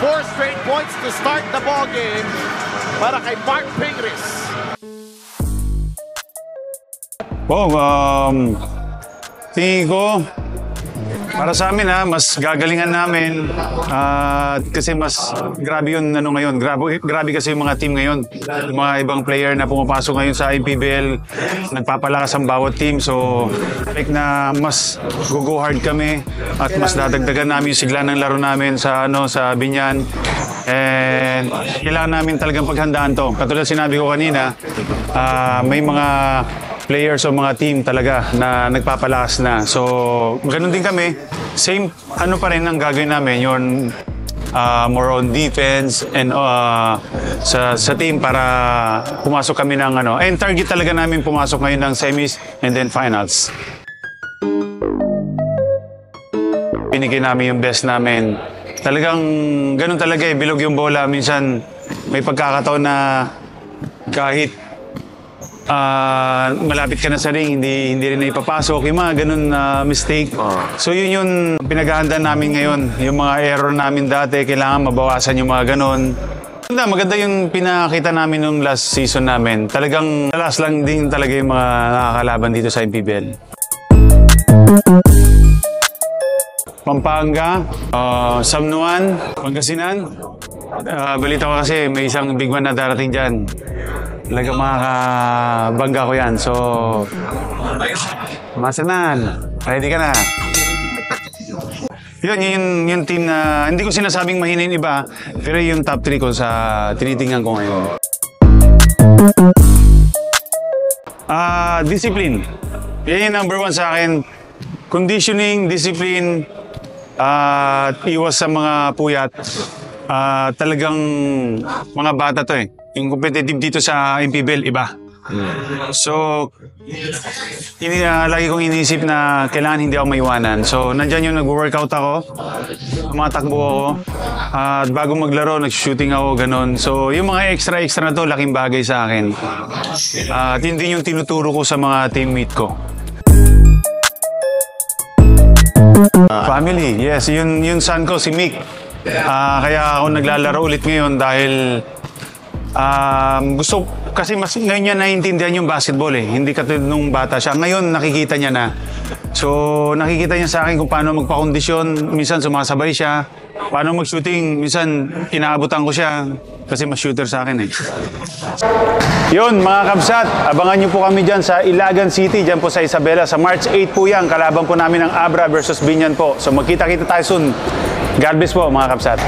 4 straight points to start the ball game para kay Mark Pingris. Tingin ko, para sa amin mas gagalingan namin kasi mas grabe yun ngayon. Grabe kasi yung mga team ngayon. Yung mga ibang player na pumapasok ngayon sa IPBL, nagpapalakas ang bawat team. So, like na mas go hard kami at mas dadagdagan namin yung sigla ng laro namin sa Binyan. And kailangan namin talagang paghandaan to. Katulad sinabi ko kanina, may mga players o mga team talaga na nagpapalakas na. So, ganun din kami. Same pa rin ang gagawin namin. Yun, more on defense and sa team para pumasok kami ng And target talaga namin pumasok ngayon ng semis and then finals. Binigay namin yung best namin. Talagang ganun talaga bilog yung bola. Minsan may pagkakataon na kahit malapit ka na sa ring, hindi rin na ipapasok, yung mga ganun na mistake. So yun yung pinaghahandaan namin ngayon. Yung mga error namin dati, kailangan mabawasan yung mga ganun. Maganda yung pinakita namin nung last season namin. Talagang talas lang din talaga yung mga nakakalaban dito sa MPBL. Pampanga, San Juan, Pangasinan. Balita ko kasi may isang big man na darating dyan. Talagang makakabangga ko yan. So, Masanan, ready ka na. Yun yung team na, hindi ko sinasabing mahina yung iba, pero yung top 3 ko sa tinitingnan ko ngayon. Discipline. Yan yung number 1 sa akin. Conditioning, discipline, iwas sa mga puyat. Talagang mga bata to Yung competitive dito sa MPBL, iba. So, lagi kong iniisip na kailangan hindi ako maiwanan. So, nandyan yung nag-workout ako, tumatakbo ako, at bago maglaro, nag-shooting ako, ganun. So, yung mga extra na to, laking bagay sa akin. At yun din yung tinuturo ko sa mga teammate ko. Family, yes. Yung son ko, si Mick. Kaya ako naglalaro ulit ngayon dahil gusto, kasi mas ngayon niya naiintindihan yung basketball Hindi katulad nung bata siya. Ngayon nakikita niya na. So nakikita niya sa akin kung paano magpakondisyon. Minsan sumasabay siya. Paano mag-shooting. Minsan inaabutan ko siya. Kasi mas shooter sa akin Yun mga kabsat, abangan niyo po kami dyan sa Ilagan City, dyan po sa Isabela. Sa March 8 po yan. Kalaban po namin ng Abra versus Binyan po. So magkita-kita tayo soon. God bless po mga kabsat.